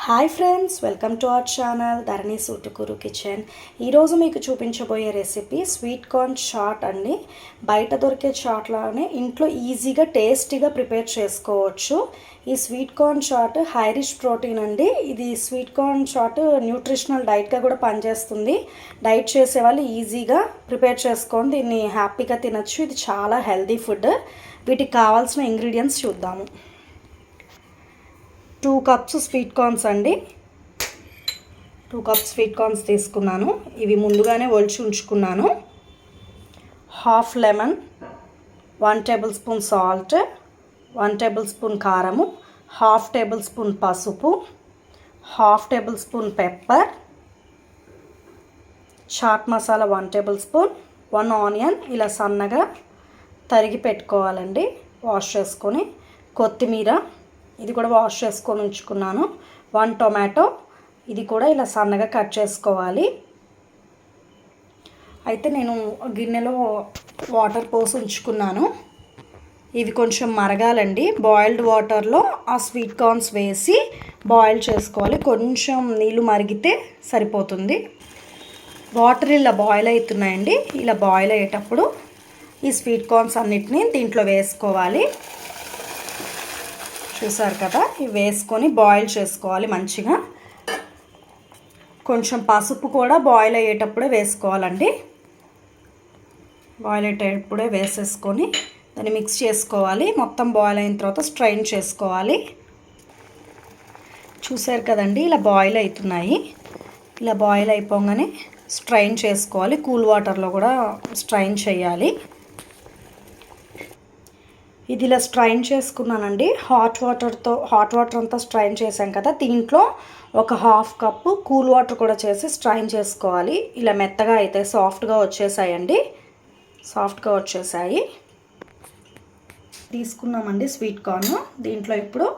Hi friends, welcome to our channel Dharani సూటుకూరు kitchen. ఈరోజు మీకు చూపించబోయే రెసిపీ స్వీట్ కార్న్ చాట్ అండి. బయట దొరికే చాట్లానే ఇంట్లో ఈజీగా టేస్టీగా ప్రిపేర్ చేసుకోవచ్చు. ఈ sweet corn chaat high rich protein అండి. ఇది స్వీట్ కార్న్ చాట్ న్యూట్రిషనల్ డైట్గా కూడా పనిచేస్తుంది. డైట్ చేసే వాళ్ళు ఈజీగా ప్రిపేర్ చేసుకొని దీన్ని హ్యాపీగా తినచ్చు. ఇది చాలా హెల్దీ ఫుడ్. వీటికి కావాల్సిన ఇంగ్రీడియంట్స్ చూద్దాము. 2 కప్స్ స్వీట్ కార్న్స్ అండి. 2 కప్స్ స్వీట్ కార్న్స్ తీసుకున్నాను. ఇవి ముందుగానే ఒలిచి ఉంచుకున్నాను. Half lemon, 1 tablespoon salt, 1 tablespoon కారము, హాఫ్ టేబుల్ స్పూన్ పసుపు, half tablespoon pepper, chaat masala 1 tablespoon, 1 onion ఇలా సన్నగా తరిగి పెట్టుకోవాలండి. వాష్ చేసుకొని, కొత్తిమీర ఇది కూడా వాష్ చేసుకొని ఉంచుకున్నాను. 1 టొమాటో ఇది కూడా ఇలా సన్నగా కట్ చేసుకోవాలి. అయితే నేను గిన్నెలో వాటర్ పోసి ఉంచుకున్నాను. ఇవి కొంచెం మరగాలండి. బాయిల్డ్ వాటర్లో ఆ స్వీట్ కార్న్స్ వేసి బాయిల్ చేసుకోవాలి. కొంచెం నీళ్ళు మరిగితే సరిపోతుంది. వాటర్ ఇలా బాయిల్ అవుతున్నాయండి. ఇలా బాయిల్ అయ్యేటప్పుడు ఈ స్వీట్ కార్న్స్ అన్నిటినీ దీంట్లో వేసుకోవాలి. చూసారు కదా, ఇవి వేసుకొని బాయిల్ చేసుకోవాలి మంచిగా. కొంచెం పసుపు కూడా బాయిల్ అయ్యేటప్పుడే వేసుకోవాలండి. బాయిల్ అయ్యేటప్పుడే వేసేసుకొని దాన్ని మిక్స్ చేసుకోవాలి. మొత్తం బాయిల్ అయిన తర్వాత స్ట్రైన్ చేసుకోవాలి. చూసారు కదండి, ఇలా బాయిల్ అవుతున్నాయి. ఇలా బాయిల్ అయిపోగానే స్ట్రైన్ చేసుకోవాలి. కూల్ వాటర్లో కూడా స్ట్రైన్ చేయాలి. ఇది ఇలా స్ట్రైన్ చేసుకున్నానండి. హాట్ వాటర్ అంతా స్ట్రైన్ చేసాం కదా, దీంట్లో ఒక హాఫ్ కప్పు కూల్ వాటర్ కూడా చేసి స్ట్రైన్ చేసుకోవాలి. ఇలా మెత్తగా అయితే సాఫ్ట్గా వచ్చేసాయండి. సాఫ్ట్గా వచ్చేసాయి. తీసుకున్నామండి స్వీట్ కార్న్. దీంట్లో ఇప్పుడు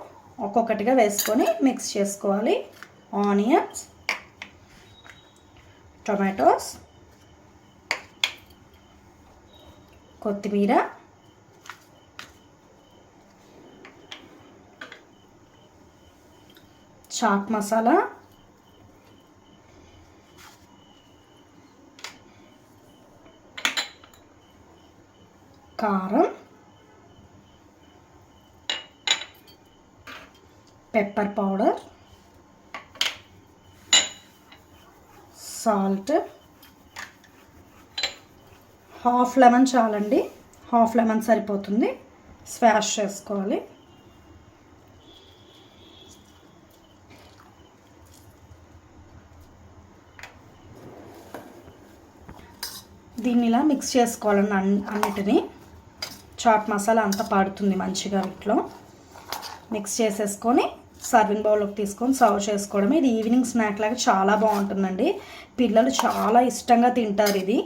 ఒక్కొక్కటిగా వేసుకొని మిక్స్ చేసుకోవాలి. ఆనియన్స్, టొమాటోస్, కొత్తిమీర, చాట్ మసాలా, కారం, pepper powder, salt, half lemon చాలండి. హాఫ్ లెమన్ సరిపోతుంది. స్మాష్ చేసుకోవాలి. దీన్ని ఇలా మిక్స్ చేసుకోవాలండి అన్నిటినీ. చాట్ మసాలా అంతా పడుతుంది మంచిగా. వీటిలో మిక్స్ చేసేసుకొని సర్వింగ్ బౌల్లోకి తీసుకొని సర్వ్ చేసుకోవడమే. ఇది ఈవినింగ్ స్నాక్ లాగా చాలా బాగుంటుందండి. పిల్లలు చాలా ఇష్టంగా తింటారు ఇది.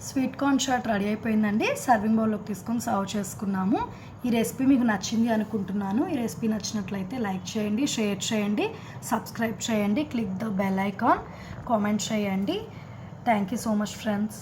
స్వీట్ కార్న్ చాట్ రెడీ అయిపోయిందండి. సర్వింగ్ బౌల్లోకి తీసుకొని సర్వ్ చేసుకున్నాము. ఈ రెసిపీ మీకు నచ్చింది అనుకుంటున్నాను. ఈ రెసిపీ నచ్చినట్లయితే లైక్ చేయండి, షేర్ చేయండి, సబ్స్క్రైబ్ చేయండి, click the bell icon, comment చేయండి. Thank you so much, friends.